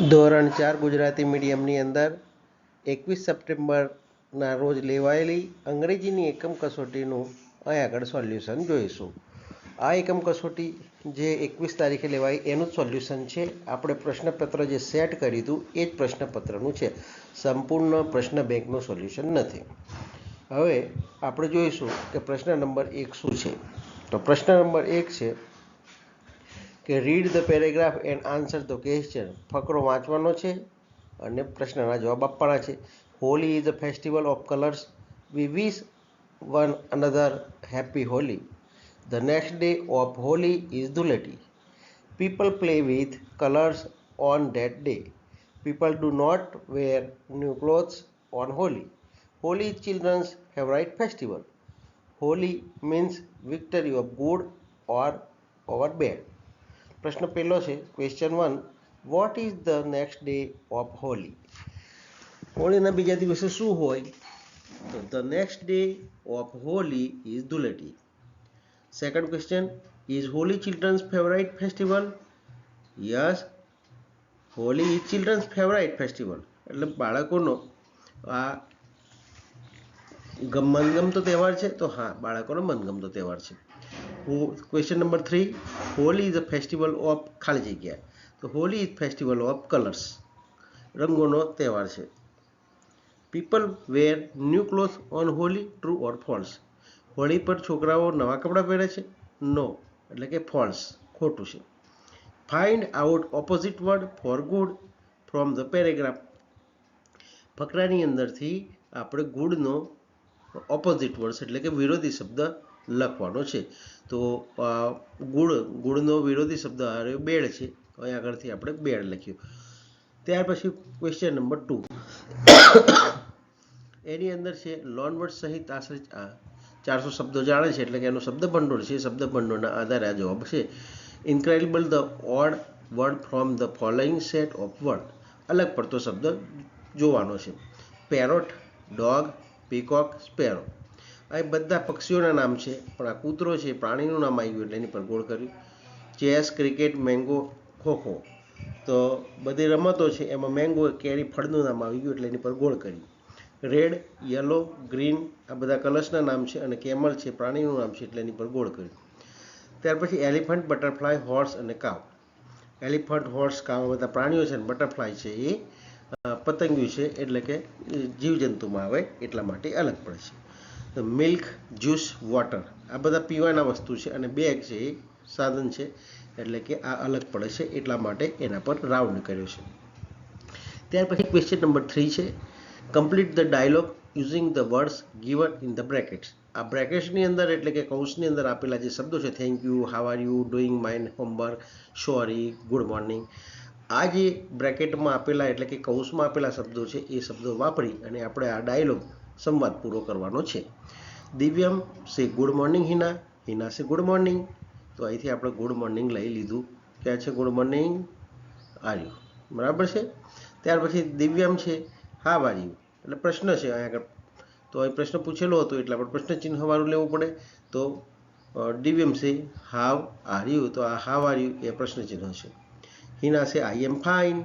ધોરણ 4 ગુજરાતી મીડિયમની અંદર 21 સપ્ટેમ્બરના રોજ લેવાયેલી અંગ્રેજીની એકમ કસોટીનું અહીં આગળ સોલ્યુશન જોઈશું. આ એકમ કસોટી જે 21 તારીખે લેવાય એનું જ સોલ્યુશન છે. આપણે પ્રશ્નપત્ર જે સેટ કર્યું હતું એ જ પ્રશ્નપત્રનું છે, સંપૂર્ણ પ્રશ્ન બેંકનું સોલ્યુશન નથી. હવે આપણે જોઈશું કે પ્રશ્ન નંબર 1 શું છે. તો પ્રશ્ન નંબર 1 છે કે read the paragraph and answer the question. ફકરો વાંચવાનો છે અને પ્રશ્નના જવાબ આપવાના છે. Holi is a festival of colours. We wish one another happy Holi. The next day of Holi is Dhuleti. People play with colours on that day. People do not wear new clothes on Holi. Holi is children's favourite festival. Holi means victory of good or over bad. પ્રશ્ન પહેલો છે, question 1, what is the next day of Holi? હોળીના બીજા દિવસે શું હોય? તો the next day of Holi is Dhuleti. Second question, is Holi children's favourite festival? Yes, Holi is children's favourite festival. એટલે બાળકોનો આ મનગમતો તહેવાર છે. તો હા, બાળકોનો મનગમતો તહેવાર છે. Question number 3, Holi is a festival of ખાલી જગ્યા. તો Holi is festival of colours, રંગોનો તહેવાર છે. People wear new cloth on Holi, true or false? Holi પર છોકરાઓ નવા કપડાં પહેરે છે? નો, એટલે કે ફોલ્સ, ખોટું છે. Find out opposite word for good from the paragraph. ફકરાની અંદરથી આપણે ગુડનો ઓપોઝિટ વર્ડ્સ એટલે કે વિરોધી શબ્દ લખવાનો છે. તો ગુડનો વિરોધી શબ્દ આવ્યો બેડ છે. અહીં આગળથી આપણે બેડ લખ્યું. ત્યાર પછી ક્વેશ્ચન નંબર 2, એની અંદર છે લોન વર્ડ સહિત આશરે 400 શબ્દો જાણે છે, એટલે કે એનો શબ્દ ભંડોળ છે. શબ્દ ભંડોળના આધારે આ જવાબ છે. Incredible the odd word from the following set of word. અલગ પડતો શબ્દ જોવાનો છે. Parrot, dog, peacock, sparrow. આ બધા પક્ષીઓના નામ છે, પણ આ કૂતરો છે, પ્રાણીનું નામ આવી ગયું એટલે એની પર ગોળ કર્યું. Chess, cricket, mango, kho kho. તો બધી રમતો છે એમાં મેંગો કેરી ફળનું નામ આવી ગયું એટલે એની પર ગોળ કરી. રેડ, યલો, ગ્રીન આ બધા કલર્સના નામ છે, અને કેમલ છે પ્રાણીનું નામ છે એટલે એની પર ગોળ કર્યું. ત્યાર પછી એલિફન્ટ, બટરફ્લાય, હોર્સ અને કાવ. એલિફન્ટ, હોર્સ, કાવ બધા પ્રાણીઓ છે, અને બટરફ્લાય છે એ પતંગિયું છે, એટલે કે જીવજંતુમાં આવે એટલા માટે અલગ પડે છે. મિલ્ક, જ્યુસ, વોટર આ બધા પીવાના વસ્તુ છે, અને બેગ છે એ સાધન છે, એટલે કે આ અલગ પડે છે એટલા માટે એના પર રાઉન્ડ કર્યો છે. ત્યાર પછી ક્વેશ્ચન નંબર 3 છે, complete the dialogue using the words given in the brackets. આ બ્રેકેટ્સની અંદર એટલે કે કૌંસની અંદર આપેલા જે શબ્દો છે, thank you, how are you, doing my homework, sorry, good morning, આ જે બ્રેકેટમાં આપેલા એટલે કે કૌંસમાં આપેલા શબ્દો છે એ શબ્દો વાપરી અને આપણે આ ડાયલોગ સંવાદ પૂરો કરવાનો છે. દિવ્યમ સે ગુડ મોર્નિંગ હિના, હિના સે ગુડ મોર્નિંગ. તો અહીંથી આપણે ગુડ મોર્નિંગ લઈ લીધું. ક્યાં છે ગુડ મોર્નિંગ? આર્યુ, બરાબર છે. ત્યાર પછી દિવ્યમ છે હાવ આર યુ, એટલે પ્રશ્ન છે અહીંયા આગળ. તો અહીં પ્રશ્ન પૂછેલો હતો એટલે આપણે પ્રશ્ન ચિહ્ન વાળું લેવું પડે. તો દિવ્યમ છે હાવ આર યુ, તો આ હાવ આર યુ એ પ્રશ્ન ચિહ્ન છે. હિના છે આઈ એમ ફાઇન,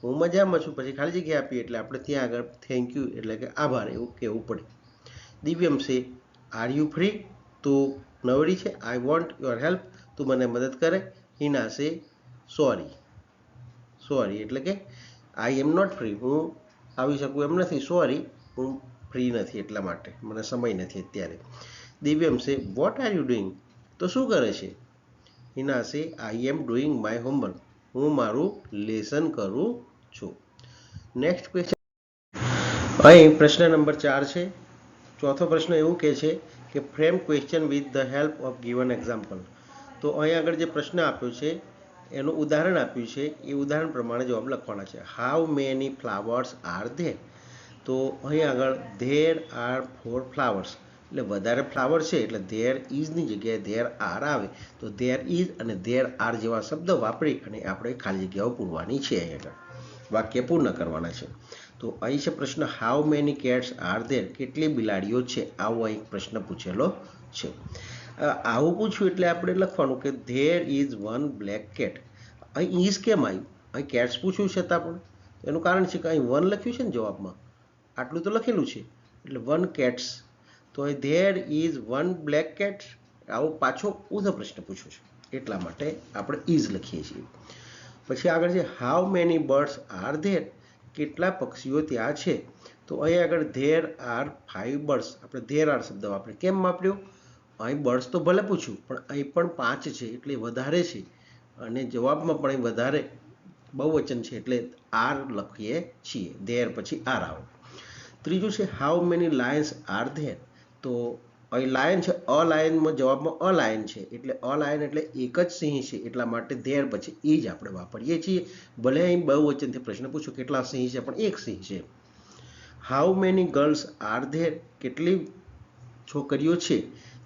હું મજામાં છું. પછી ખાલી જગ્યા આપીએ એટલે આપણે ત્યાં આગળ થેન્ક યુ એટલે કે આભાર એવું કહેવું પડે. દિવ્યમ છે આર યુ ફ્રી, તું નવરી છે. આઈ વોન્ટ યોર હેલ્પ, તું મને મદદ કરે. હિના છે સોરી, સોરી એટલે કે આઈ એમ નોટ ફ્રી, હું આવી શકું એમ નથી. સોરી, હું ફ્રી નથી એટલા માટે, મને સમય નથી અત્યારે. દિવ્યમ છે વોટ આર યુ ડુઈંગ, તો શું કરે છે? હિના છે આઈ એમ ડુઈંગ માય હોમવર્ક, હું મારું લેસન કરું છું. નેક્સ્ટ ક્વેશ્ચન, અહીં પ્રશ્ન નંબર 4 છે. ચોથો પ્રશ્ન એવું કહે છે કે frame question with the help of given example. તો અહીં આગળ જે પ્રશ્ન આપ્યો છે એનું ઉદાહરણ આપ્યું છે, એ ઉદાહરણ પ્રમાણે જવાબ લખવાના છે. How many flowers are there? તો અહીં આગળ ધેર આર 4 ફ્લાવર્સ, એટલે વધારે ફ્લાવર છે એટલે ધેર ઇઝની જગ્યાએ ધેર આર આવે. તો ધેર ઇઝ અને ધેર આર જેવા શબ્દ વાપરી અને આપણે ખાલી જગ્યાઓ પૂરવાની છે. અહીં આગળ વાક્ય પૂર્ણ કરવાના છે. તો અહીં છે પ્રશ્ન how many cats are there, કેટલી બિલાડીઓ છે? આવો અહીં પ્રશ્ન પૂછેલો છે. આવું પૂછ્યું એટલે આપણે લખવાનું કે there is one black cat. અહીં ઇઝ કેમ આવ્યું? અહીં કેટ્સ પૂછ્યું છે છતાં પણ એનું કારણ છે કે અહીં 1 લખ્યું છે ને જવાબમાં, આટલું તો લખેલું છે એટલે 1 cats. તો અહીં ધેર ઇઝ 1 બ્લેક કેટ, આવો પાછો ઊંધો પ્રશ્ન પૂછ્યો છે એટલા માટે આપણે ઇઝ લખીએ છીએ. પછી આગળ છે how many birds are there, કેટલા પક્ષીઓ ત્યાં છે. તો અહીં આગળ ધેર આર 5 બર્ડ્સ, આપણે ધેર આર શબ્દ વાપરીએ. કેમ વાપર્યો? અહીં બર્ડ્સ તો ભલે પૂછ્યું પણ અહીં પણ 5 છે એટલે વધારે છે અને જવાબમાં પણ અહીં વધારે બહુવચન છે એટલે આર લખીએ છીએ, ધેર પછી આર આવે. ત્રીજું છે how many Lions are there. તો અહીં લાયન છે, અ લાયનમાં જવાબમાં અ લાયન છે એટલે અ લાયન એટલે એક જ સિંહ છે એટલા માટે ધેર પછી એ જ આપણે વાપરીએ છીએ. ભલે અહીં બહુવચનથી પ્રશ્ન પૂછો કેટલા સિંહ છે પણ એક સિંહ છે. How many girls are there, કેટલી છોકરીઓ છે.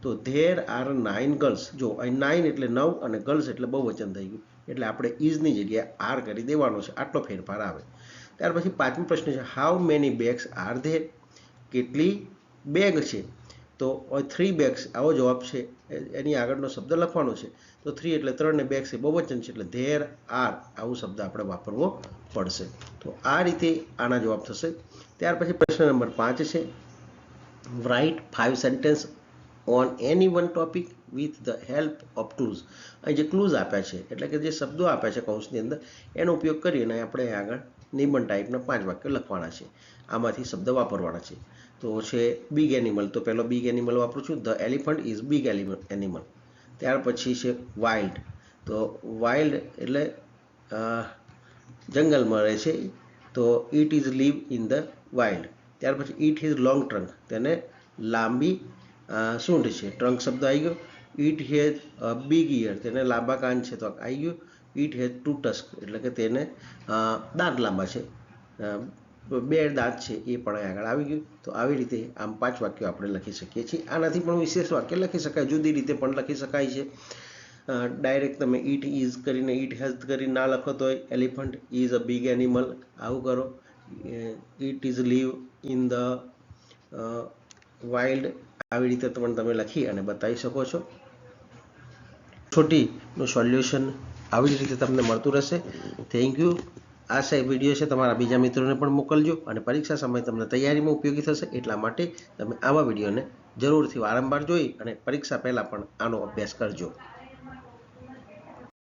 તો ધેર આર 9 ગર્લ્સ. જો અહીં 9 એટલે 9 અને ગર્લ્સ એટલે બહુવચન થઈ ગયું એટલે આપણે ઇઝની જગ્યાએ આર કરી દેવાનો છે, આટલો ફેરફાર આવે. ત્યાર પછી પાંચમો પ્રશ્ન છે how many bags are there, કેટલી બેગ છે. તો 3 બેગ્સ આવો જવાબ છે, એની આગળનો શબ્દ લખવાનો છે. તો 3 એટલે 3 ને બેગ્સ એ બહુવચન છે એટલે ધેર આર આવું શબ્દ આપણે વાપરવો પડશે. તો આ રીતે આના જવાબ થશે. ત્યાર પછી પ્રશ્ન નંબર 5 છે write 5 sentence on any one topic with the help of clues. અહીં જે ક્લૂઝ આપ્યા છે એટલે કે જે શબ્દો આપ્યા છે કૌંસની અંદર એનો ઉપયોગ કરીને આપણે આગળ નિબંધ ટાઈપના 5 વાક્યો લખવાના છે, આમાંથી શબ્દ વાપરવાના છે. તો છે બિગ એનિમલ, તો પહેલો બિગ એનિમલ વાપરું છું, the elephant is big animal. ત્યાર પછી છે વાઇલ્ડ, તો વાઇલ્ડ એટલે જંગલમાં રહે છે, તો it is live in the wild. ત્યાર પછી ઇટ ઇઝ લોંગ ટ્રંક, તેને લાંબી સૂંઢ છે, ટ્રંક શબ્દ આવી ગયો. ઇટ હેઝ બિગ ઇયર, તેને લાંબા કાન છે તો આવી ગયું. ઇટ હેઝ 2 ટસ્ક એટલે કે તેને દાંત લાંબા છે, 2 દાંત છે એ પણ આગળ આવી ગયું. તો આવી રીતે આમ 5 વાક્યો આપણે લખી શકીએ છીએ. આનાથી પણ વિશેષ વાક્ય લખી શકાય, જુદી રીતે પણ લખી શકાય છે. ડાયરેક્ટ તમે ઇટ ઇઝ કરીને ઇટ હેઝ કરીને ના લખો તો elephant is a big animal આવું કરો. It is live in the wild આવી રીતે પણ તમે લખી અને બતાવી શકો છો. છોટીનું સોલ્યુશન આવી જ રીતે તમને મળતું રહેશે. Thank you. આ વિડીયો છે તમારા બીજા મિત્રોને પણ મોકલજો અને પરીક્ષા સમયે તમને તૈયારીમાં ઉપયોગી થશે એટલા માટે તમે આવા વિડીયોને જરૂરથી વારંવાર જોઈ અને પરીક્ષા પહેલાં પણ આનો અભ્યાસ કરજો.